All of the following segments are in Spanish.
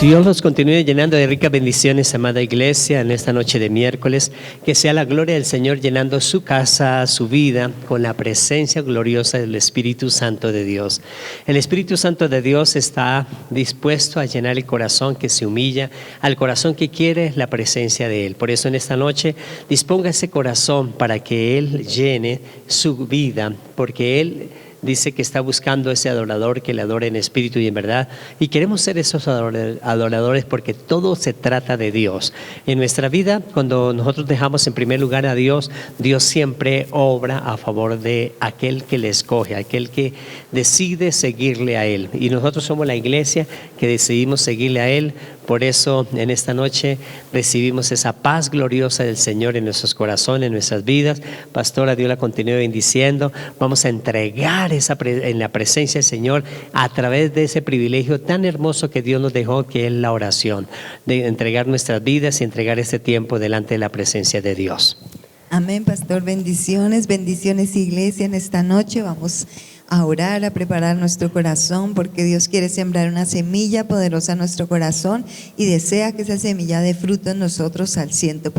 Dios los continúe llenando de ricas bendiciones, amada iglesia, en esta noche de miércoles. Que sea la gloria del Señor llenando su casa, su vida, con la presencia gloriosa del Espíritu Santo de Dios. El Espíritu Santo de Dios está dispuesto a llenar el corazón que se humilla, al corazón que quiere la presencia de Él. Por eso en esta noche disponga ese corazón para que Él llene su vida, porque Él dice que está buscando ese adorador que le adore en espíritu y en verdad. Y queremos ser esos adoradores porque todo se trata de Dios. En nuestra vida, cuando nosotros dejamos en primer lugar a Dios, Dios siempre obra a favor de aquel que le escoge, aquel que decide seguirle a Él. Y nosotros somos la iglesia que decidimos seguirle a Él. Por eso en esta noche recibimos esa paz gloriosa del Señor en nuestros corazones, en nuestras vidas. Pastora, Dios la continúe bendiciendo. Vamos a entregar en la presencia del Señor a través de ese privilegio tan hermoso que Dios nos dejó, que es la oración, de entregar nuestras vidas y entregar este tiempo delante de la presencia de Dios. Amén, pastor. Bendiciones, bendiciones, iglesia. En esta noche vamos a orar, a preparar nuestro corazón, porque Dios quiere sembrar una semilla poderosa en nuestro corazón y desea que esa semilla dé fruto en nosotros al 100%.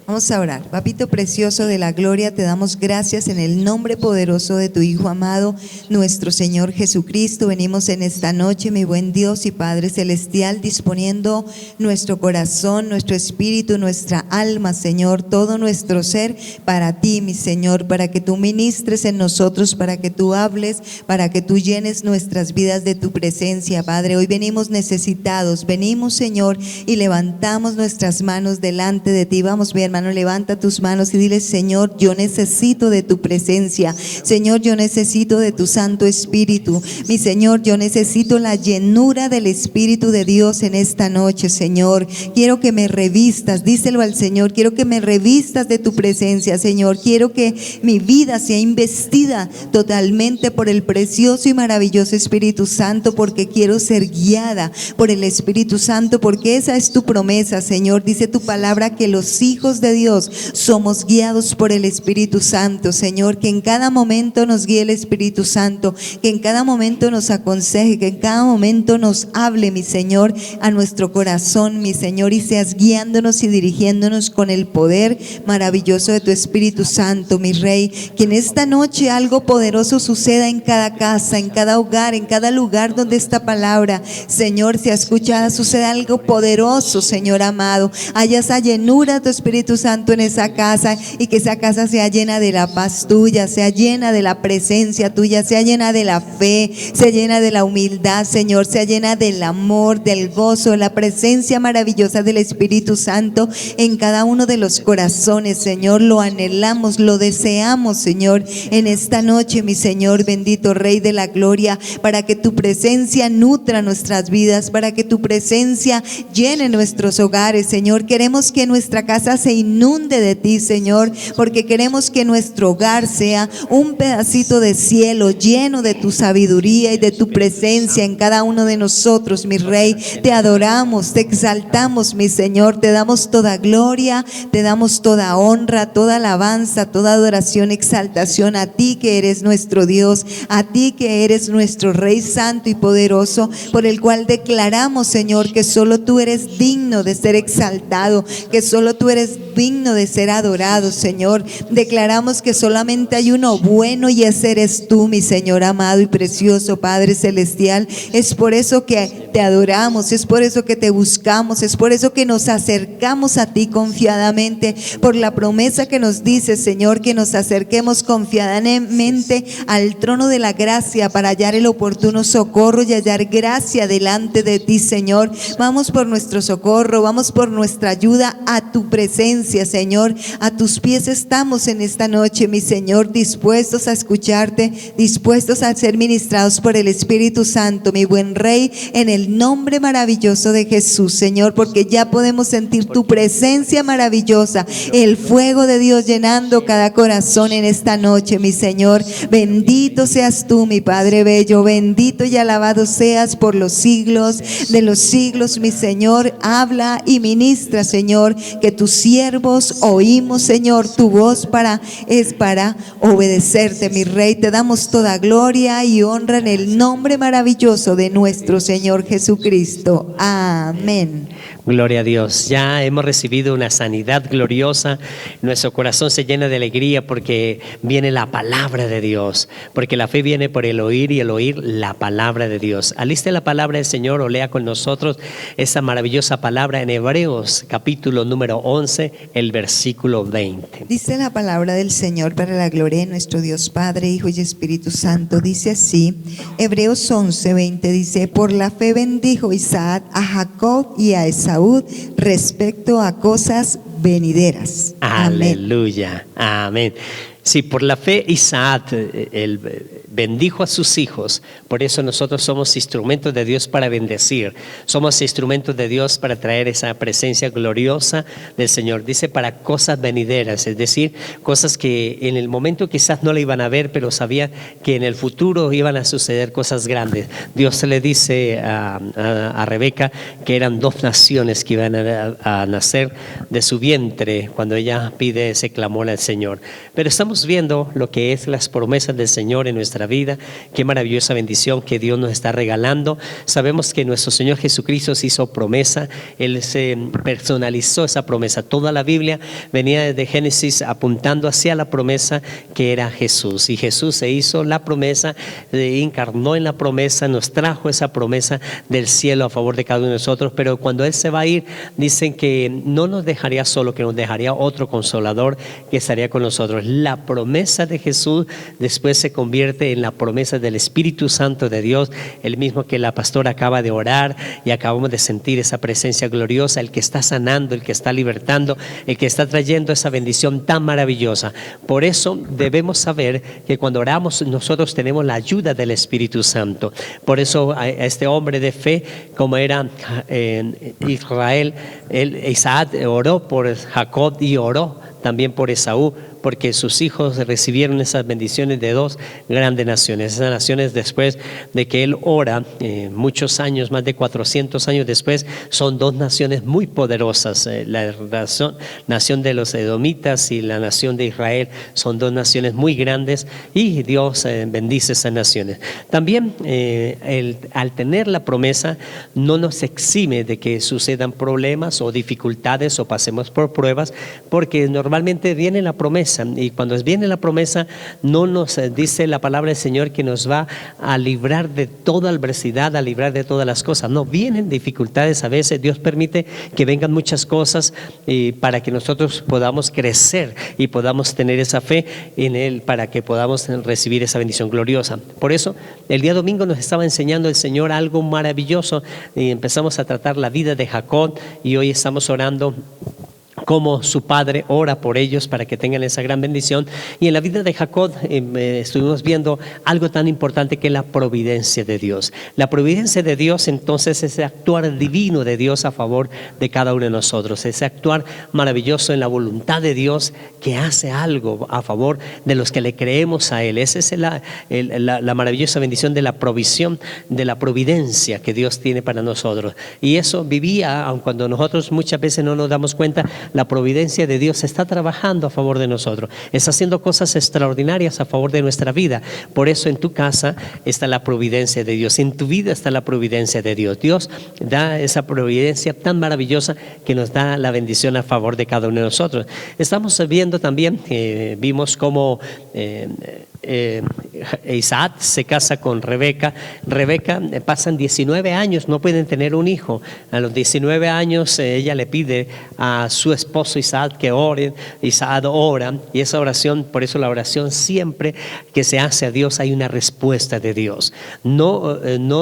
Vamos a orar. Papito precioso de la gloria, te damos gracias en el nombre poderoso de tu Hijo amado, nuestro Señor Jesucristo. Venimos en esta noche, mi buen Dios y Padre celestial, disponiendo nuestro corazón, nuestro espíritu, nuestra alma, Señor, todo nuestro ser para ti, mi Señor, para que tú ministres en nosotros, para que tú hables, para que tú llenes nuestras vidas de tu presencia, Padre. Hoy venimos necesitados, venimos, Señor, y levantamos nuestras manos delante de ti. Vamos bien, hermano, levanta tus manos y dile: Señor, yo necesito de tu presencia. Señor, yo necesito de tu Santo Espíritu. Mi Señor, yo necesito la llenura del Espíritu de Dios en esta noche, Señor. Quiero que me revistas, díselo al Señor, quiero que me revistas de tu presencia, Señor. Quiero que mi vida sea investida totalmente por el precioso y maravilloso Espíritu Santo, porque quiero ser guiada por el Espíritu Santo, porque esa es tu promesa, Señor. Dice tu palabra que los hijos de Dios somos guiados por el Espíritu Santo, Señor. Que en cada momento nos guíe el Espíritu Santo, que en cada momento nos aconseje, que en cada momento nos hable, mi Señor, a nuestro corazón, mi Señor, y seas guiándonos y dirigiéndonos con el poder maravilloso de tu Espíritu Santo, mi Rey. Que en esta noche algo poderoso suceda en cada casa, en cada hogar, en cada lugar donde esta palabra, Señor, sea escuchada. Suceda algo poderoso, Señor amado. Haya esa llenura de tu Espíritu Santo en esa casa, y que esa casa sea llena de la paz tuya, sea llena de la presencia tuya, sea llena de la fe, sea llena de la humildad, Señor, sea llena del amor, del gozo, de la presencia maravillosa del Espíritu Santo en cada uno de los corazones, Señor. Lo anhelamos, lo deseamos, Señor, en esta noche, mi Señor, bendito Rey de la gloria, para que tu presencia nutra nuestras vidas, para que tu presencia llene nuestros hogares, Señor. Queremos que nuestra casa se inunde de ti, Señor, porque queremos que nuestro hogar sea un pedacito de cielo lleno de tu sabiduría y de tu presencia en cada uno de nosotros, mi Rey. Te adoramos, te exaltamos, mi Señor, te damos toda gloria, te damos toda honra, toda alabanza, toda adoración, exaltación a ti que eres nuestro Dios, a ti que eres nuestro Rey santo y poderoso, por el cual declaramos, Señor, que solo tú eres digno de ser exaltado, que solo tú eres digno de ser adorado, Señor. Declaramos que solamente hay uno bueno, y ese eres tú, mi Señor amado y precioso Padre celestial. Es por eso que te adoramos, es por eso que te buscamos, es por eso que nos acercamos a ti confiadamente, por la promesa que nos dice, Señor, que nos acerquemos confiadamente al trono de la gracia para hallar el oportuno socorro y hallar gracia delante de ti, Señor. Vamos por nuestro socorro, vamos por nuestra ayuda a tu presencia, Señor. A tus pies estamos en esta noche, mi Señor, dispuestos a escucharte, dispuestos a ser ministrados por el Espíritu Santo, mi buen Rey, en el nombre maravilloso de Jesús, Señor, porque ya podemos sentir tu presencia maravillosa, el fuego de Dios llenando cada corazón en esta noche, mi Señor. Bendito seas tú, mi Padre bello, bendito y alabado seas por los siglos de los siglos, mi Señor. Habla y ministra, Señor, que tu siervo siervos oímos, Señor, tu voz es para obedecerte, mi Rey. Te damos toda gloria y honra en el nombre maravilloso de nuestro Señor Jesucristo. Amén. Gloria a Dios. Ya hemos recibido una sanidad gloriosa. Nuestro corazón se llena de alegría porque viene la palabra de Dios. Porque la fe viene por el oír y el oír la palabra de Dios. Aliste la palabra del Señor o lea con nosotros esa maravillosa palabra en Hebreos, capítulo número 11, el versículo 20. Dice la palabra del Señor para la gloria de nuestro Dios Padre, Hijo y Espíritu Santo. Dice así, Hebreos 11, 20 dice: por la fe bendijo Isaac a Jacob y a Esaú respecto a cosas venideras. Aleluya, amén. Sí, por la fe Isaac bendijo a sus hijos. Por eso nosotros somos instrumentos de Dios para bendecir. Somos instrumentos de Dios para traer esa presencia gloriosa del Señor. Dice para cosas venideras, es decir, cosas que en el momento quizás no le iban a ver, pero sabía que en el futuro iban a suceder cosas grandes. Dios le dice a Rebeca que eran 2 naciones que iban a nacer de su vientre cuando ella pide ese clamor al Señor. Pero estamos viendo lo que es las promesas del Señor en nuestra vida. Qué maravillosa bendición que Dios nos está regalando. Sabemos que nuestro Señor Jesucristo se hizo promesa. Él se personalizó esa promesa. Toda la Biblia venía desde Génesis apuntando hacia la promesa que era Jesús. Y Jesús se hizo la promesa, encarnó en la promesa, nos trajo esa promesa del cielo a favor de cada uno de nosotros. Pero cuando Él se va a ir, dicen que no nos dejaría solo, que nos dejaría otro consolador que estaría con nosotros. La promesa de Jesús después se convierte en la promesa del Espíritu Santo de Dios, el mismo que la pastora acaba de orar y acabamos de sentir esa presencia gloriosa, el que está sanando, el que está libertando, el que está trayendo esa bendición tan maravillosa. Por eso debemos saber que cuando oramos nosotros tenemos la ayuda del Espíritu Santo. Por eso a este hombre de fe, como era Israel, Isaac oró por Jacob y oró también por Esaú, porque sus hijos recibieron esas bendiciones de 2 grandes naciones. Esas naciones, después de que él ora, muchos años, más de 400 años después, son 2 naciones muy poderosas. La nación de los edomitas y la nación de Israel son 2 naciones muy grandes y Dios bendice esas naciones. También al tener la promesa no nos exime de que sucedan problemas o dificultades o pasemos por pruebas, porque normalmente viene la promesa. Y cuando viene la promesa, no nos dice la palabra del Señor que nos va a librar de toda adversidad, a librar de todas las cosas. No, vienen dificultades a veces. Dios permite que vengan muchas cosas para que nosotros podamos crecer y podamos tener esa fe en Él, para que podamos recibir esa bendición gloriosa. Por eso, el día domingo nos estaba enseñando el Señor algo maravilloso y empezamos a tratar la vida de Jacob, y hoy estamos orando como su padre ora por ellos para que tengan esa gran bendición. Y en la vida de Jacob estuvimos viendo algo tan importante que es la providencia de Dios. La providencia de Dios entonces es ese actuar divino de Dios a favor de cada uno de nosotros, ese actuar maravilloso en la voluntad de Dios que hace algo a favor de los que le creemos a Él. Esa es la maravillosa bendición de la provisión, de la providencia que Dios tiene para nosotros. Y eso vivía, aun cuando nosotros muchas veces no nos damos cuenta, la providencia de Dios está trabajando a favor de nosotros, está haciendo cosas extraordinarias a favor de nuestra vida. Por eso en tu casa está la providencia de Dios, en tu vida está la providencia de Dios. Dios da esa providencia tan maravillosa que nos da la bendición a favor de cada uno de nosotros. Estamos viendo también, vimos cómo Isaac se casa con Rebeca. Pasan 19 años, no pueden tener un hijo. A los 19 años ella le pide a su esposo Isaac que oren. Isaac ora, y esa oración, por eso la oración siempre que se hace a Dios hay una respuesta de Dios. No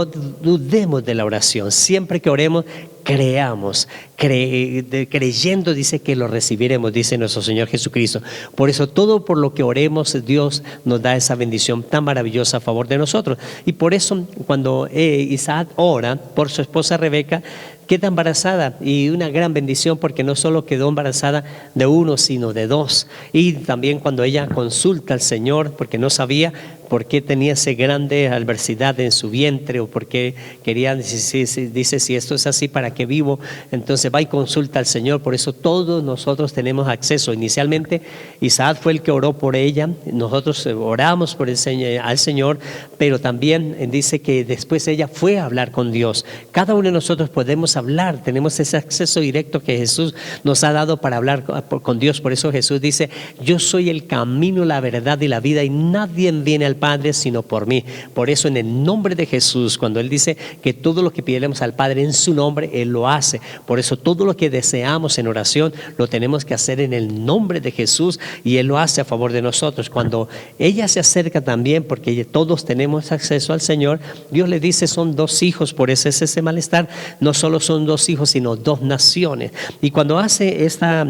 dudemos de la oración. Siempre que oremos, creamos, creyendo, dice que lo recibiremos, dice nuestro Señor Jesucristo. Por eso todo por lo que oremos, Dios nos da esa bendición tan maravillosa a favor de nosotros. Y por eso cuando Isaac ora por su esposa Rebeca, queda embarazada, y una gran bendición porque no solo quedó embarazada de uno, sino de dos. Y también cuando ella consulta al Señor, porque no sabía por qué tenía esa grande adversidad en su vientre, o por qué quería, dice, si esto es así, ¿para qué vivo? Entonces va y consulta al Señor. Por eso todos nosotros tenemos acceso. Inicialmente Isaac fue el que oró por ella, nosotros oramos por al Señor, pero también dice que después ella fue a hablar con Dios. Cada uno de nosotros podemos hablar, tenemos ese acceso directo que Jesús nos ha dado para hablar con Dios. Por eso Jesús dice: yo soy el camino, la verdad y la vida, y nadie viene al Padre sino por mí. Por eso en el nombre de Jesús, cuando Él dice que todo lo que pidiremos al Padre en su nombre, Él lo hace. Por eso todo lo que deseamos en oración lo tenemos que hacer en el nombre de Jesús, y Él lo hace a favor de nosotros. Cuando ella se acerca también, porque todos tenemos acceso al Señor, Dios le dice: son dos hijos. Por eso es ese malestar. No solo son dos hijos, sino dos naciones. Y cuando hace esta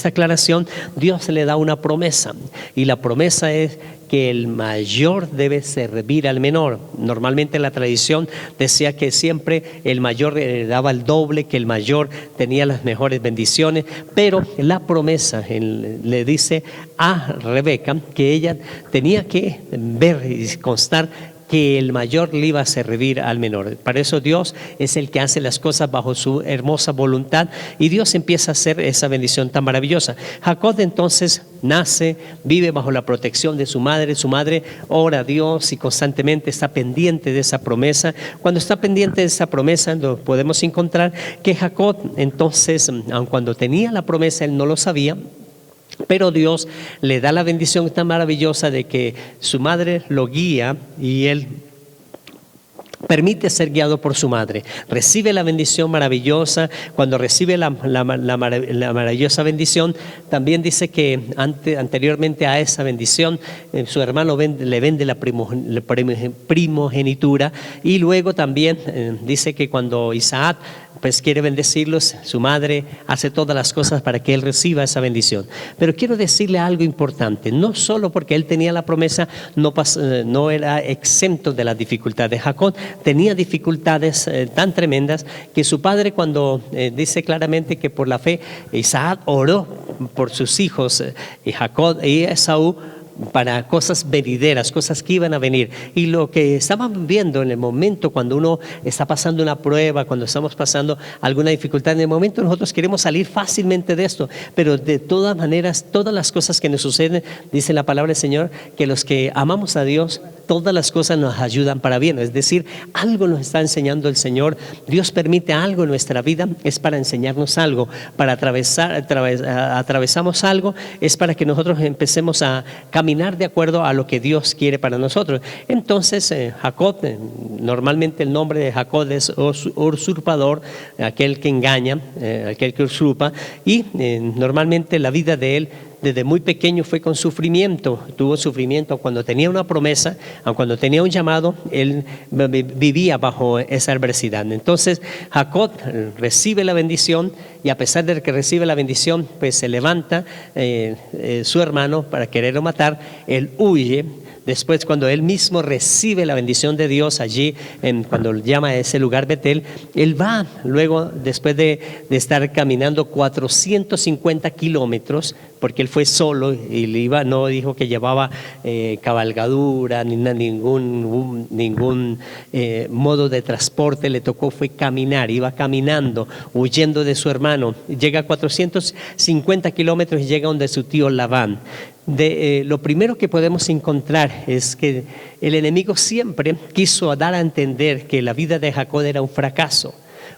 aclaración, Dios le da una promesa, y la promesa es que el mayor debe servir al menor. Normalmente la tradición decía que siempre el mayor daba el doble, que el mayor tenía las mejores bendiciones, pero la promesa le dice a Rebeca que ella tenía que ver y constar que el mayor le iba a servir al menor. Para eso Dios es el que hace las cosas bajo su hermosa voluntad, y Dios empieza a hacer esa bendición tan maravillosa. Jacob entonces nace, vive bajo la protección de su madre. Su madre ora a Dios y constantemente está pendiente de esa promesa. Cuando está pendiente de esa promesa, lo podemos encontrar que Jacob entonces, aun cuando tenía la promesa, él no lo sabía, pero Dios le da la bendición tan maravillosa de que su madre lo guía, y él permite ser guiado por su madre. Recibe la bendición maravillosa. Cuando recibe la maravillosa bendición, también dice que anteriormente a esa bendición, su hermano le vende la primogenitura, y luego también dice que cuando Isaac pues quiere bendecirlos, su madre hace todas las cosas para que él reciba esa bendición. Pero quiero decirle algo importante: no solo porque él tenía la promesa, no era exento de las dificultades. Jacob tenía dificultades tan tremendas que su padre, cuando dice claramente que por la fe Isaac oró por sus hijos, Jacob y Esaú, para cosas venideras, cosas que iban a venir. Y lo que estaban viendo en el momento, cuando uno está pasando una prueba, cuando estamos pasando alguna dificultad, en el momento nosotros queremos salir fácilmente de esto, pero de todas maneras, todas las cosas que nos suceden, dice la palabra del Señor, que los que amamos a Dios, todas las cosas nos ayudan para bien. Es decir, algo nos está enseñando el Señor. Dios permite algo en nuestra vida, es para enseñarnos algo. Para atravesamos algo, es para que nosotros empecemos a caminar de acuerdo a lo que Dios quiere para nosotros. Entonces Jacob, normalmente el nombre de Jacob es usurpador, aquel que engaña, aquel que usurpa, y normalmente la vida de él desde muy pequeño fue con sufrimiento. Tuvo sufrimiento cuando tenía una promesa, cuando tenía un llamado, él vivía bajo esa adversidad. Entonces Jacob recibe la bendición, y a pesar de que recibe la bendición, pues se levanta su hermano para quererlo matar. Él huye. Después, cuando él mismo recibe la bendición de Dios allí, cuando llama a ese lugar Betel, él va luego, después de estar caminando 450 kilómetros, porque él fue solo y no dijo que llevaba cabalgadura ni ningún modo de transporte. Le tocó fue caminar, iba caminando, huyendo de su hermano. Llega a 450 kilómetros y llega donde su tío Labán. Lo primero que podemos encontrar es que el enemigo siempre quiso dar a entender que la vida de Jacob era un fracaso,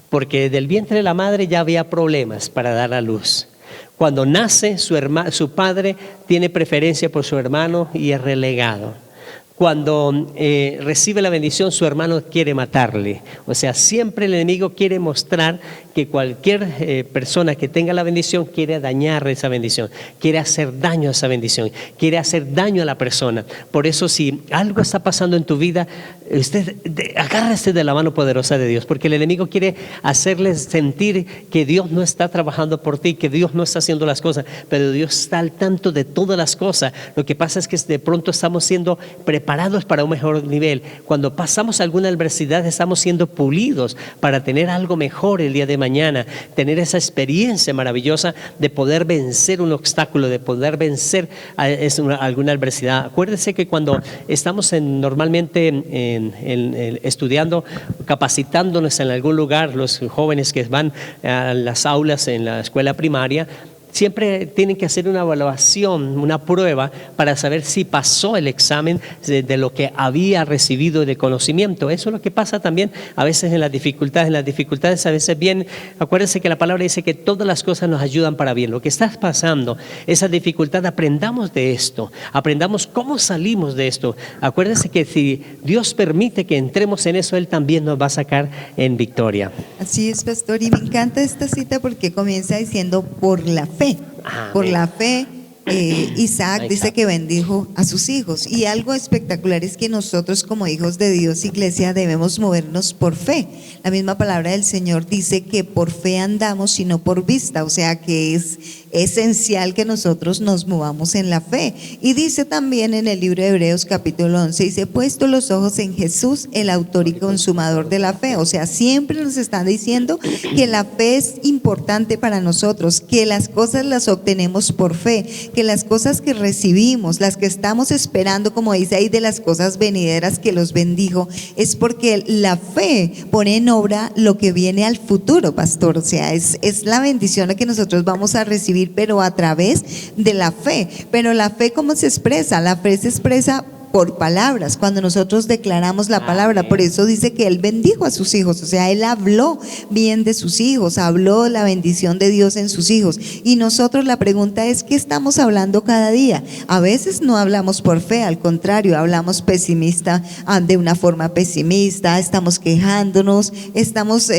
porque del vientre de la madre ya había problemas para dar a luz. Cuando nace su padre tiene preferencia por su hermano y es relegado. Cuando recibe la bendición, su hermano quiere matarle. O sea, siempre el enemigo quiere mostrar que cualquier persona que tenga la bendición quiere dañar esa bendición, quiere hacer daño a esa bendición, quiere hacer daño a la persona. Por eso, si algo está pasando en tu vida, agárrese de la mano poderosa de Dios, porque el enemigo quiere hacerles sentir que Dios no está trabajando por ti, que Dios no está haciendo las cosas, pero Dios está al tanto de todas las cosas. Lo que pasa es que de pronto estamos siendo preparados preparados para un mejor nivel. Cuando pasamos alguna adversidad, estamos siendo pulidos para tener algo mejor el día de mañana, tener esa experiencia maravillosa de poder vencer un obstáculo, de poder vencer alguna adversidad. Acuérdense que cuando estamos normalmente estudiando, capacitándonos en algún lugar, los jóvenes que van a las aulas en la escuela primaria, siempre tienen que hacer una evaluación, una prueba para saber si pasó el examen de lo que había recibido de conocimiento. Eso es lo que pasa también a veces en las dificultades. En las dificultades a veces vienen, acuérdense que la palabra dice que todas las cosas nos ayudan para bien. Lo que está pasando, esa dificultad, aprendamos de esto, aprendamos cómo salimos de esto. Acuérdense que si Dios permite que entremos en eso, Él también nos va a sacar en victoria. Así es, pastor, y me encanta esta cita porque comienza diciendo por la fe. Por la fe, Isaac dice que bendijo a sus hijos, y algo espectacular es que nosotros como hijos de Dios, iglesia, debemos movernos por fe. La misma palabra del Señor dice que por fe andamos y no por vista, o sea que es esencial que nosotros nos movamos en la fe. Y dice también en el libro de Hebreos capítulo 11, dice: puesto los ojos en Jesús, el autor y consumador de la fe. O sea, siempre nos están diciendo que la fe es importante para nosotros, que las cosas las obtenemos por fe, que las cosas que recibimos, las que estamos esperando, como dice ahí, de las cosas venideras que los bendijo, es porque la fe pone en obra lo que viene al futuro, pastor. O sea, es la bendición que nosotros vamos a recibir, pero a través de la fe. Pero la fe, ¿cómo se expresa? La fe se expresa por palabras, cuando nosotros declaramos la palabra. Por eso dice que Él bendijo a sus hijos, o sea, Él habló bien de sus hijos, habló la bendición de Dios en sus hijos. Y nosotros, la pregunta es, ¿qué estamos hablando cada día? A veces no hablamos por fe, al contrario, hablamos pesimista, de una forma pesimista, estamos quejándonos, estamos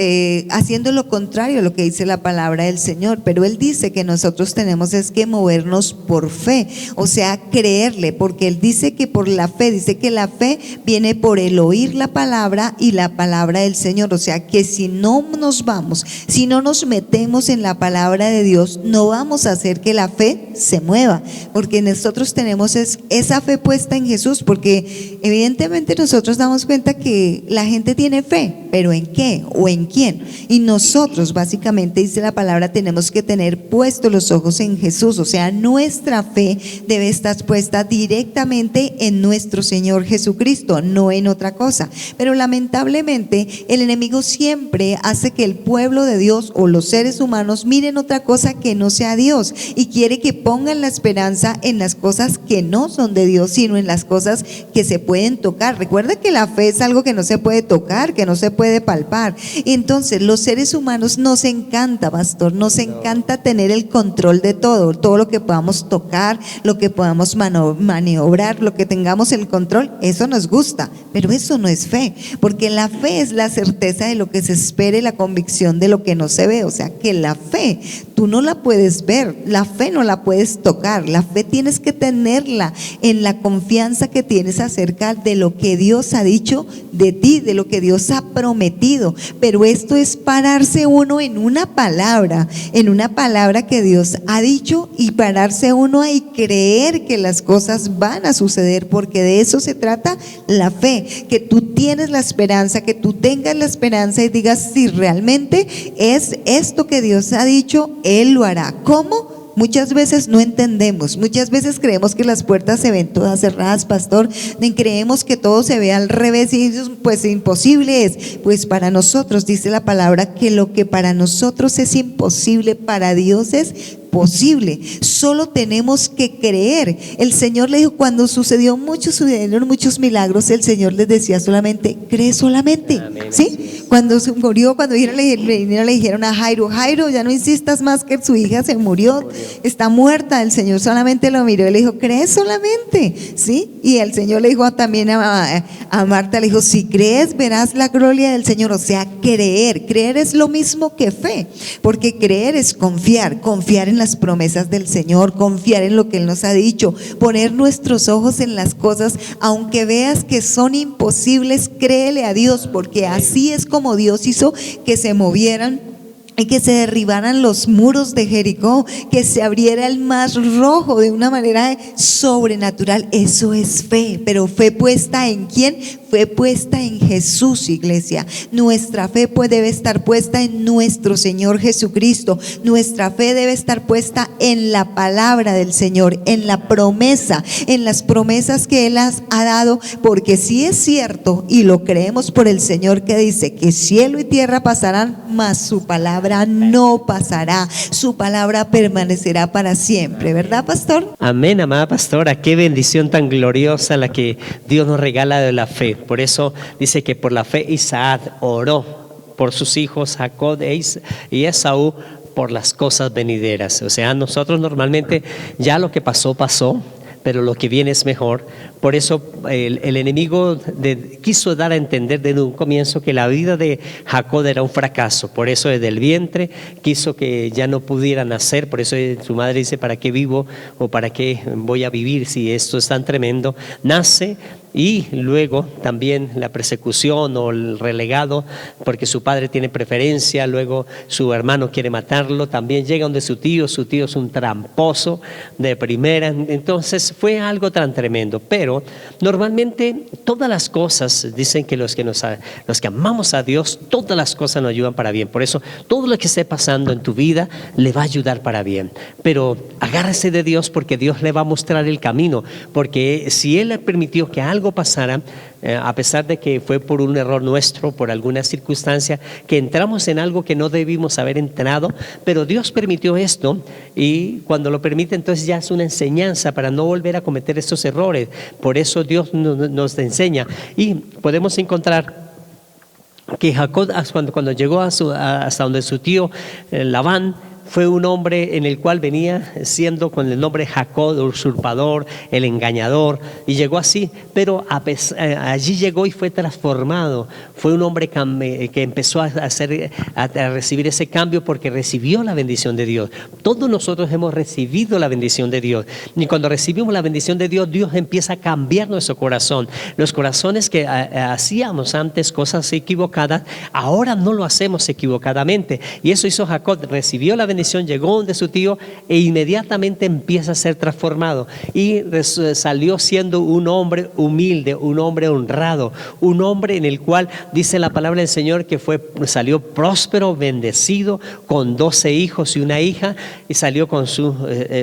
haciendo lo contrario a lo que dice la palabra del Señor. Pero Él dice que nosotros tenemos es que movernos por fe, o sea, creerle, porque Él dice que por la fe, dice que la fe viene por el oír la palabra y la palabra del Señor. O sea que si no nos vamos, si no nos metemos en la palabra de Dios, no vamos a hacer que la fe se mueva, porque nosotros tenemos esa fe puesta en Jesús, porque evidentemente nosotros damos cuenta que la gente tiene fe, pero ¿en qué o en quién? Y nosotros básicamente, dice la palabra, tenemos que tener puestos los ojos en Jesús. O sea, nuestra fe debe estar puesta directamente en nuestro Señor Jesucristo, no en otra cosa. Pero lamentablemente el enemigo siempre hace que el pueblo de Dios o los seres humanos miren otra cosa que no sea Dios, y quiere que pongan la esperanza en las cosas que no son de Dios, sino en las cosas que se pueden tocar. Recuerda que la fe es algo que no se puede tocar, que no se puede palpar. Entonces los seres humanos nos encanta, pastor, nos encanta tener el control de todo lo que podamos tocar, lo que podamos maniobrar, lo que tengamos el control, eso nos gusta, pero eso no es fe, porque la fe es la certeza de lo que se espera y la convicción de lo que no se ve. O sea que la fe tú no la puedes ver, la fe no la puedes tocar, la fe tienes que tenerla en la confianza que tienes acerca de lo que Dios ha dicho de ti, de lo que Dios ha prometido. Pero esto es pararse uno en una palabra que Dios ha dicho, y pararse uno y creer que las cosas van a suceder, porque de eso se trata la fe, que tú tienes la esperanza, que tú tengas la esperanza y digas, si realmente es esto que Dios ha dicho, Él lo hará. ¿Cómo? Muchas veces no entendemos, muchas veces creemos que las puertas se ven todas cerradas, pastor, creemos que todo se ve al revés y pues imposible es. Pues para nosotros dice la palabra que lo que para nosotros es imposible, para Dios es posible. Solo tenemos que creer. El Señor le dijo, cuando sucedieron muchos milagros, el Señor les decía solamente, cree solamente. Amén. ¿Sí? Cuando se murió, cuando le dijeron a Jairo, ya no insistas más, que su hija se murió, está muerta. El Señor solamente lo miró y le dijo, cree solamente. ¿Sí? Y el Señor le dijo también a Marta, le dijo, si crees verás la gloria del Señor. O sea, creer es lo mismo que fe, porque creer es confiar en las promesas del Señor, confiar en lo que Él nos ha dicho, poner nuestros ojos en las cosas, aunque veas que son imposibles, créele a Dios, porque así es como Dios hizo que se movieran y que se derribaran los muros de Jericó, que se abriera el mar rojo de una manera sobrenatural. Eso es fe, pero fe puesta ¿en quién? Fe puesta en Jesús, iglesia. Nuestra fe debe estar puesta en nuestro Señor Jesucristo. Nuestra fe debe estar puesta en la palabra del Señor, en la promesa, en las promesas que Él ha dado, porque si es cierto y lo creemos por el Señor, que dice que cielo y tierra pasarán, mas su palabra no pasará, su palabra permanecerá para siempre, ¿verdad, pastor? Amén, amada pastora, qué bendición tan gloriosa la que Dios nos regala de la fe. Por eso dice que por la fe Isaac oró por sus hijos Jacob y Esaú, por las cosas venideras. O sea, nosotros normalmente ya lo que pasó, pasó, pero lo que viene es mejor. Por eso el enemigo quiso dar a entender desde un comienzo que la vida de Jacob era un fracaso. Por eso desde el vientre quiso que ya no pudiera nacer. Por eso su madre dice: ¿para qué vivo o para qué voy a vivir si esto es tan tremendo? Nace. Y luego también la persecución o el relegado, porque su padre tiene preferencia, luego su hermano quiere matarlo, también llega donde su tío es un tramposo de primera. Entonces fue algo tan tremendo. Pero normalmente todas las cosas, dicen que los que amamos a Dios, todas las cosas nos ayudan para bien. Por eso todo lo que esté pasando en tu vida le va a ayudar para bien. Pero agárrese de Dios, porque Dios le va a mostrar el camino, porque si Él le permitió que algo pasara, a pesar de que fue por un error nuestro, por alguna circunstancia, que entramos en algo que no debimos haber entrado, pero Dios permitió esto, y cuando lo permite, entonces ya es una enseñanza para no volver a cometer estos errores. Por eso Dios nos enseña, y podemos encontrar que Jacob, cuando llegó hasta donde su tío Labán, fue un hombre en el cual venía siendo con el nombre Jacob, el usurpador, el engañador, y llegó así, pero allí llegó y fue transformado. Fue un hombre que empezó a recibir ese cambio porque recibió la bendición de Dios. Todos nosotros hemos recibido la bendición de Dios, y cuando recibimos la bendición de Dios, Dios empieza a cambiar nuestro corazón. Los corazones que hacíamos antes cosas equivocadas, ahora no lo hacemos equivocadamente, y eso hizo Jacob. Recibió la bendición, llegó donde su tío e inmediatamente empieza a ser transformado, y salió siendo un hombre humilde, un hombre honrado, un hombre en el cual dice la palabra del Señor que salió próspero, bendecido, con 12 hijos y una hija, y salió con su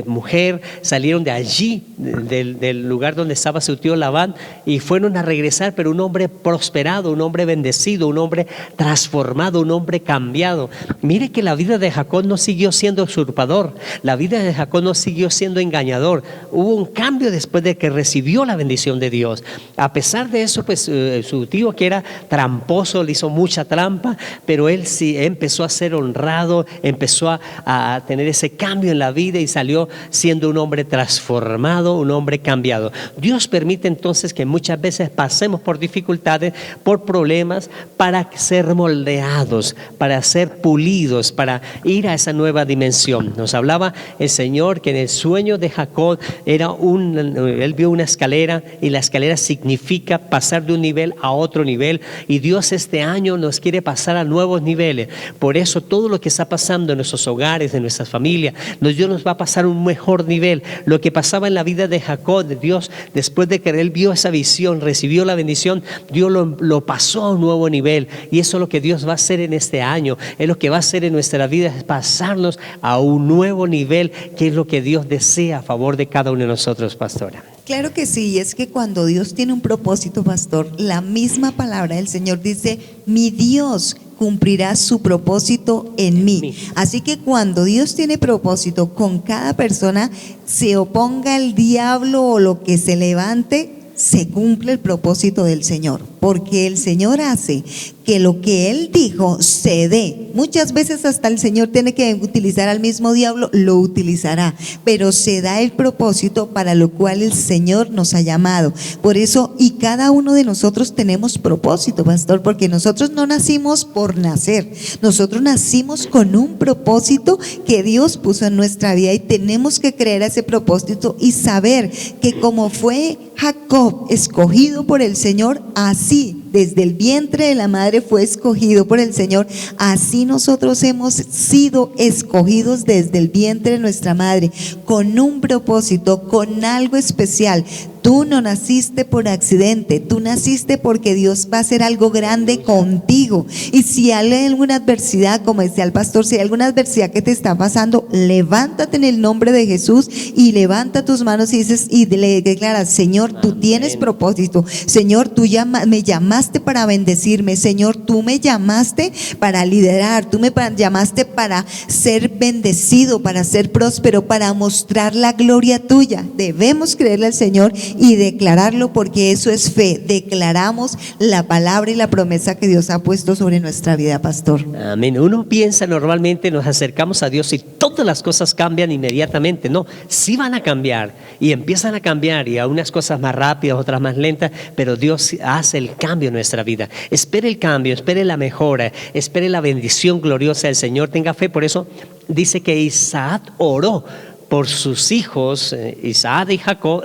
mujer. Salieron de allí, del lugar donde estaba su tío Labán, y fueron a regresar, pero un hombre prosperado, un hombre bendecido, un hombre transformado, un hombre cambiado. Mire que la vida de Jacob no siguió siendo usurpador, la vida de Jacob no siguió siendo engañador. Hubo un cambio después de que recibió la bendición de Dios. A pesar de eso, pues su tío, que era tramposo, le hizo mucha trampa, pero él sí empezó a ser honrado, empezó a tener ese cambio en la vida, y salió siendo un hombre transformado, un hombre cambiado. Dios permite entonces que muchas veces pasemos por dificultades, por problemas, para ser moldeados, para ser pulidos, para ir a esa nueva dimensión. Nos hablaba el Señor que en el sueño de Jacob él vio una escalera, y la escalera significa pasar de un nivel a otro nivel, y Dios este año nos quiere pasar a nuevos niveles. Por eso todo lo que está pasando en nuestros hogares, en nuestras familias, Dios nos va a pasar a un mejor nivel. Lo que pasaba en la vida de Jacob, Dios, después de que él vio esa visión, recibió la bendición, Dios lo pasó a un nuevo nivel, y eso es lo que Dios va a hacer en este año. Es lo que va a hacer en nuestra vida, es pasarnos a un nuevo nivel, que es lo que Dios desea a favor de cada uno de nosotros, pastora. Claro que sí, es que cuando Dios tiene un propósito, pastor, la misma palabra del Señor dice: mi Dios cumplirá su propósito en mí. Así que cuando Dios tiene propósito con cada persona, se oponga el diablo o lo que se levante, se cumple el propósito del Señor, porque el Señor hace que lo que Él dijo se dé. Muchas veces hasta el Señor tiene que utilizar al mismo diablo, lo utilizará, pero se da el propósito para lo cual el Señor nos ha llamado. Por eso, y cada uno de nosotros tenemos propósito, pastor, porque nosotros no nacimos por nacer, nosotros nacimos con un propósito que Dios puso en nuestra vida, y tenemos que creer a ese propósito y saber que como fue Jacob escogido por el Señor, así desde el vientre de la madre fue escogido por el Señor, así nosotros hemos sido escogidos desde el vientre de nuestra madre, con un propósito, con algo especial. Tú no naciste por accidente, tú naciste porque Dios va a hacer algo grande contigo. Y si hay alguna adversidad, como decía el pastor, si hay alguna adversidad que te está pasando, levántate en el nombre de Jesús y levanta tus manos y dices y le declaras: Señor, tú tienes propósito. Señor, tú me llamaste para bendecirme. Señor, tú me llamaste para liderar. Tú me llamaste para ser bendecido, para ser próspero, para mostrar la gloria tuya. Debemos creerle al Señor y declararlo, porque eso es fe. Declaramos la palabra y la promesa que Dios ha puesto sobre nuestra vida, pastor. Amén. Uno piensa normalmente, nos acercamos a Dios y todas las cosas cambian inmediatamente. No, sí van a cambiar y empiezan a cambiar, y a unas cosas más rápidas, otras más lentas, pero Dios hace el cambio en nuestra vida. Espere el cambio, espere la mejora, espere la bendición gloriosa del Señor. Tenga fe. Por eso dice que Isaac oró por sus hijos, Isaac y Jacob,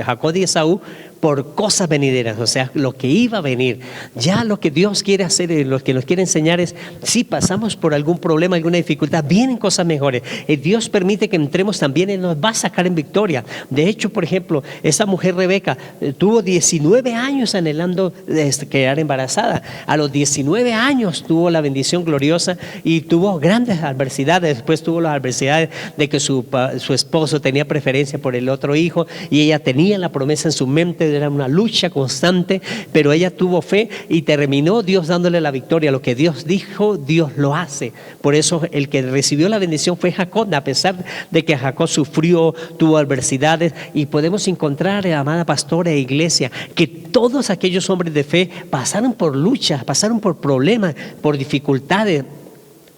Jacob y Esaú, por cosas venideras, o sea, lo que iba a venir. Ya lo que Dios quiere hacer, lo que nos quiere enseñar es, si pasamos por algún problema, alguna dificultad, vienen cosas mejores. Dios permite que entremos también y nos va a sacar en victoria. De hecho, por ejemplo, esa mujer Rebeca tuvo 19 años anhelando quedar embarazada. A los 19 años tuvo la bendición gloriosa y tuvo grandes adversidades. Después tuvo las adversidades de que su esposo tenía preferencia por el otro hijo y ella tenía la promesa en su mente. Era una lucha constante, pero ella tuvo fe y terminó Dios dándole la victoria. Lo que Dios dijo, Dios lo hace. Por eso el que recibió la bendición fue Jacob, a pesar de que Jacob sufrió, tuvo adversidades. Y podemos encontrar, amada pastora e iglesia, que todos aquellos hombres de fe pasaron por luchas, pasaron por problemas, por dificultades,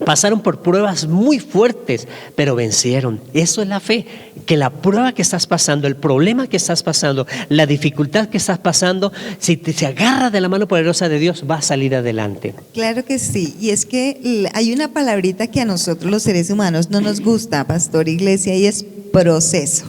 pasaron por pruebas muy fuertes, pero vencieron. Eso es la fe, que la prueba que estás pasando, el problema que estás pasando, la dificultad que estás pasando, si te agarras de la mano poderosa de Dios, va a salir adelante. Claro que sí, y es que hay una palabrita que a nosotros los seres humanos no nos gusta, pastor, iglesia, y es proceso.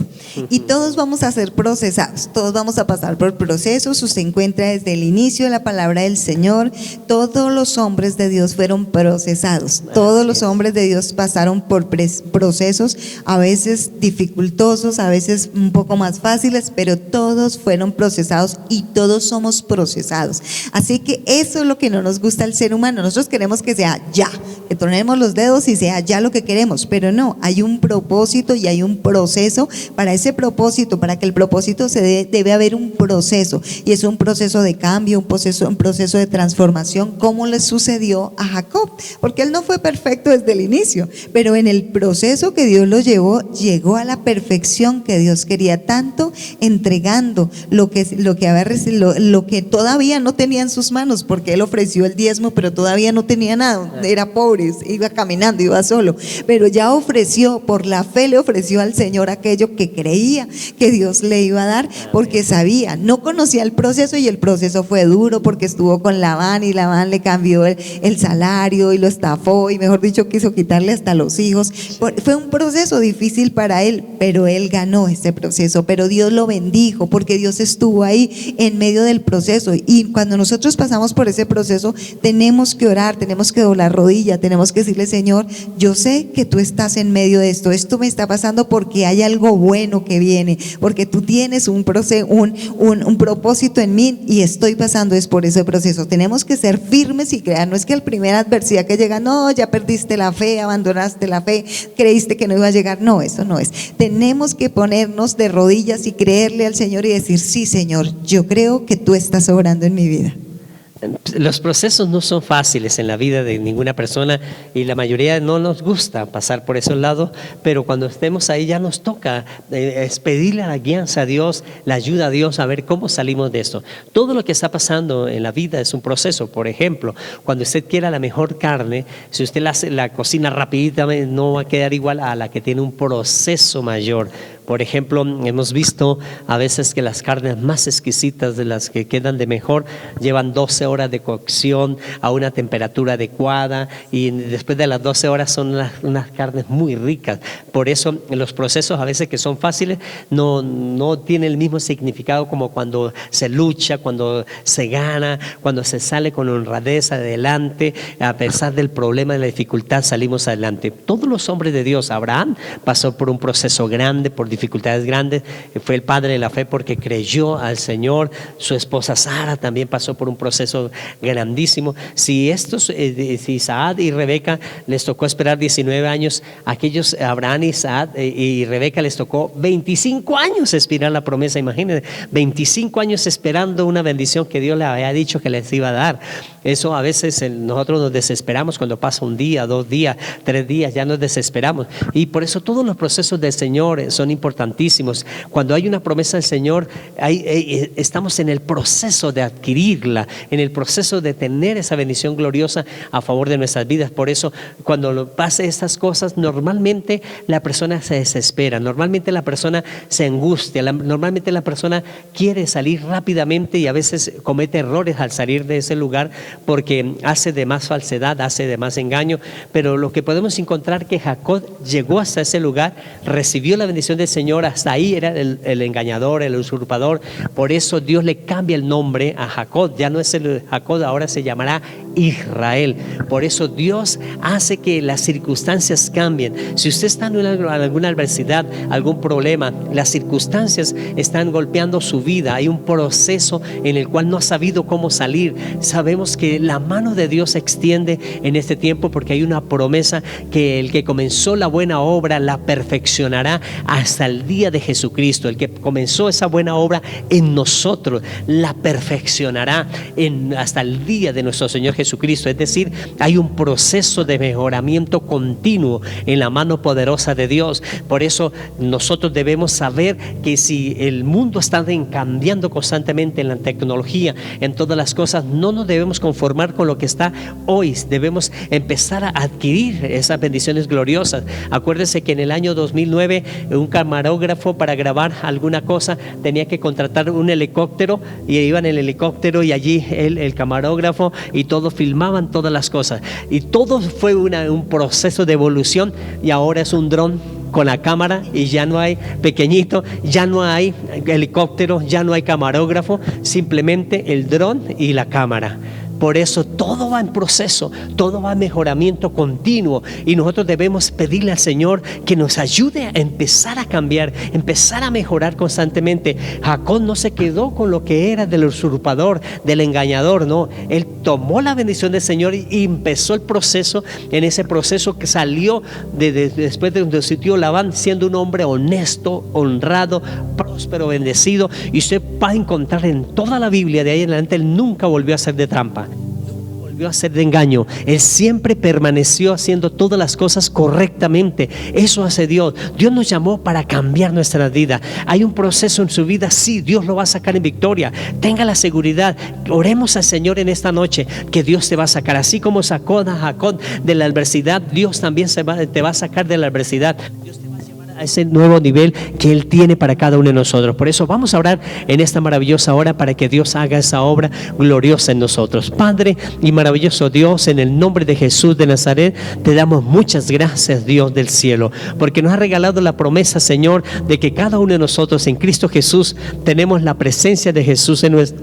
Y todos vamos a ser procesados, todos vamos a pasar por procesos. Usted encuentra desde el inicio de la palabra del Señor, todos los hombres de Dios fueron procesados, todos los hombres de Dios pasaron por procesos, a veces dificultosos, a veces un poco más fáciles, pero todos fueron procesados y todos somos procesados. Así que eso es lo que no nos gusta al ser humano. Nosotros queremos que sea ya, que tronemos los dedos y sea ya lo que queremos, pero no, hay un propósito y hay un proceso. Para ese propósito, para que el propósito se dé, debe haber un proceso, y es un proceso de cambio, un proceso de transformación, como le sucedió a Jacob, porque él no fue perfecto desde el inicio, pero en el proceso que Dios lo llevó, llegó a la perfección que Dios quería, tanto entregando lo que todavía no tenía en sus manos, porque él ofreció el diezmo, pero todavía no tenía nada, era pobre, iba caminando, iba solo, pero ya ofreció, por la fe le ofreció al Señor aquello que creía que Dios le iba a dar, porque sabía, no conocía el proceso, y el proceso fue duro porque estuvo con Labán y Labán le cambió el salario y lo estafó, y mejor dicho quiso quitarle hasta los hijos. Fue un proceso difícil para él, pero él ganó ese proceso, pero Dios lo bendijo porque Dios estuvo ahí en medio del proceso. Y cuando nosotros pasamos por ese proceso, tenemos que orar, tenemos que doblar rodilla, tenemos que decirle: Señor, yo sé que tú estás en medio de esto me está pasando porque hay algo bueno que viene, porque tú tienes un propósito en mí y estoy pasando es por ese proceso. Tenemos que ser firmes y crear. No es que la primera adversidad que llega, no, ya perdiste la fe, abandonaste la fe, creíste que no iba a llegar. No, eso no es. Tenemos que ponernos de rodillas y creerle al Señor y decir: sí, Señor, yo creo que tú estás obrando en mi vida. Los procesos no son fáciles en la vida de ninguna persona, y la mayoría no nos gusta pasar por esos lados, pero cuando estemos ahí ya nos toca es pedirle la guianza a Dios, la ayuda a Dios a ver cómo salimos de esto. Todo lo que está pasando en la vida es un proceso. Por ejemplo, cuando usted quiera la mejor carne, si usted la cocina rapidita, no va a quedar igual a la que tiene un proceso mayor. Por ejemplo, hemos visto a veces que las carnes más exquisitas, de las que quedan de mejor, llevan 12 horas de cocción a una temperatura adecuada, y después de las 12 horas son unas carnes muy ricas. Por eso los procesos a veces que son fáciles no tienen el mismo significado como cuando se lucha, cuando se gana, cuando se sale con honradez adelante. A pesar del problema, de la dificultad, salimos adelante. Todos los hombres de Dios, Abraham pasó por un proceso grande, por dificultades grandes, fue el padre de la fe porque creyó al Señor. Su esposa Sara también pasó por un proceso grandísimo. Si Isaac y Rebeca les tocó esperar 19 años, aquellos Abraham, Isaac y Rebeca les tocó 25 años esperar la promesa. Imagínense, 25 años esperando una bendición que Dios les había dicho que les iba a dar. Eso a veces nosotros nos desesperamos cuando pasa un día, 2 días, 3 días, ya nos desesperamos. Y por eso todos los procesos del Señor son importantísimos. Cuando hay una promesa del Señor, estamos en el proceso de adquirirla, en el proceso de tener esa bendición gloriosa a favor de nuestras vidas. Por eso cuando pase estas cosas, normalmente la persona se desespera, normalmente la persona se angustia, normalmente la persona quiere salir rápidamente y a veces comete errores al salir de ese lugar, porque hace de más falsedad, hace de más engaño. Pero lo que podemos encontrar que Jacob llegó hasta ese lugar, recibió la bendición del Señor, hasta ahí era el engañador, el usurpador. Por eso Dios le cambia el nombre a Jacob, ya no es el Jacob, ahora se llamará Israel. Por eso Dios hace que las circunstancias cambien. Si usted está en alguna adversidad, algún problema, las circunstancias están golpeando su vida, hay un proceso en el cual no ha sabido cómo salir, sabemos que la mano de Dios se extiende en este tiempo, porque hay una promesa que el que comenzó la buena obra la perfeccionará hasta el día de Jesucristo. El que comenzó esa buena obra en nosotros la perfeccionará hasta el día de nuestro Señor Jesucristo. Es decir, hay un proceso de mejoramiento continuo en la mano poderosa de Dios. Por eso nosotros debemos saber que si el mundo está cambiando constantemente en la tecnología, en todas las cosas, no nos debemos conformar con lo que está hoy. Debemos empezar a adquirir esas bendiciones gloriosas. Acuérdense que en el año 2009 un camarógrafo, para grabar alguna cosa, tenía que contratar un helicóptero, y iban en el helicóptero y allí el camarógrafo y todos filmaban todas las cosas, y todo fue un proceso de evolución, y ahora es un dron con la cámara, y ya no hay pequeñito, ya no hay helicóptero, ya no hay camarógrafo, simplemente el dron y la cámara. Por eso todo va en proceso, todo va en mejoramiento continuo, y nosotros debemos pedirle al Señor que nos ayude a empezar a cambiar, empezar a mejorar constantemente. Jacob no se quedó con lo que era del usurpador, del engañador, no. Él tomó la bendición del Señor y empezó el proceso. En ese proceso que salió después de donde su tío Labán, siendo un hombre honesto, honrado, próspero, bendecido. Y usted va a encontrar en toda la Biblia de ahí en adelante, él nunca volvió a hacer de trampa, volvió a hacer de engaño. Él siempre permaneció haciendo todas las cosas correctamente. Eso hace Dios. Dios nos llamó para cambiar nuestra vida. Hay un proceso en su vida, sí, Dios lo va a sacar en victoria. Tenga la seguridad. Oremos al Señor en esta noche, que Dios te va a sacar. Así como sacó a Jacob de la adversidad, Dios también te va a sacar de la adversidad. Dios te va a llevar a ese nuevo nivel que Él tiene para cada uno de nosotros. Por eso vamos a orar en esta maravillosa hora para que Dios haga esa obra gloriosa en nosotros. Padre y maravilloso Dios, en el nombre de Jesús de Nazaret, te damos muchas gracias, Dios del cielo, porque nos ha regalado la promesa, Señor, de que cada uno de nosotros en Cristo Jesús tenemos la presencia de Jesús en nuestra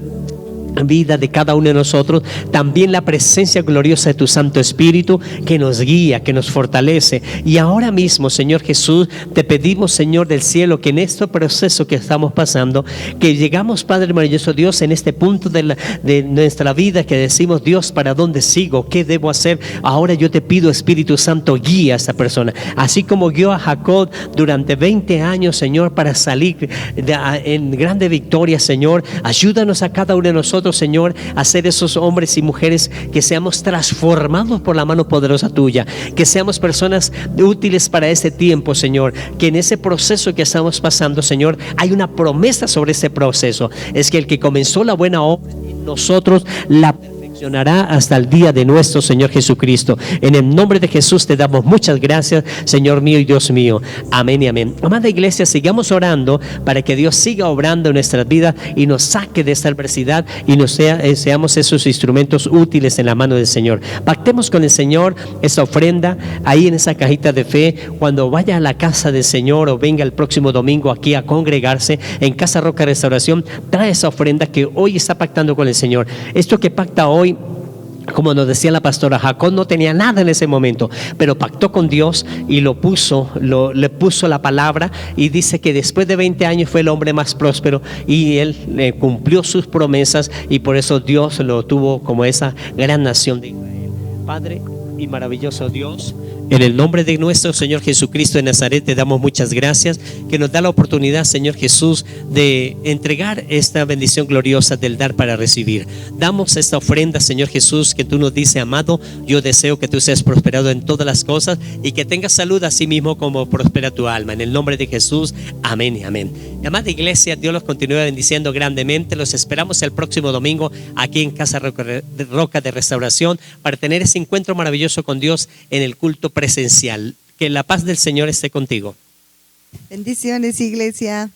vida, de cada uno de nosotros, también la presencia gloriosa de tu Santo Espíritu, que nos guía, que nos fortalece. Y ahora mismo, Señor Jesús, te pedimos, Señor del cielo, que en este proceso que estamos pasando, que llegamos, Padre maravilloso Dios, en este punto de nuestra vida, que decimos: Dios, ¿para dónde sigo? ¿Qué debo hacer? Ahora yo te pido, Espíritu Santo, guía a esta persona, así como guió a Jacob durante 20 años, Señor, para salir en grande victoria. Señor, ayúdanos a cada uno de nosotros, Señor, a ser esos hombres y mujeres que seamos transformados por la mano poderosa tuya, que seamos personas útiles para este tiempo, Señor, que en ese proceso que estamos pasando, Señor, hay una promesa sobre ese proceso. Es que el que comenzó la buena obra en nosotros la perfeccionará funcionará hasta el día de nuestro Señor Jesucristo. En el nombre de Jesús te damos muchas gracias, Señor mío y Dios mío. Amén y amén. Amada iglesia, sigamos orando para que Dios siga obrando en nuestras vidas y nos saque de esta adversidad y seamos esos instrumentos útiles en la mano del Señor. Pactemos con el Señor esa ofrenda ahí en esa cajita de fe. Cuando vaya a la casa del Señor o venga el próximo domingo aquí a congregarse en Casa Roca Restauración, trae esa ofrenda que hoy está pactando con el Señor. Esto que pacta hoy, como nos decía la pastora, Jacob no tenía nada en ese momento, pero pactó con Dios y le puso la palabra, y dice que después de 20 años fue el hombre más próspero y él cumplió sus promesas, y por eso Dios lo tuvo como esa gran nación de Israel. Padre y maravilloso Dios, en el nombre de nuestro Señor Jesucristo de Nazaret te damos muchas gracias, que nos da la oportunidad, Señor Jesús, de entregar esta bendición gloriosa del dar para recibir. Damos esta ofrenda, Señor Jesús, que tú nos dices: amado, yo deseo que tú seas prosperado en todas las cosas y que tengas salud así mismo como prospera tu alma. En el nombre de Jesús, amén y amén. Amada iglesia, Dios los continúe bendiciendo grandemente. Los esperamos el próximo domingo aquí en Casa Roca de Restauración para tener ese encuentro maravilloso con Dios en el culto presencial. Que la paz del Señor esté contigo. Bendiciones, iglesia.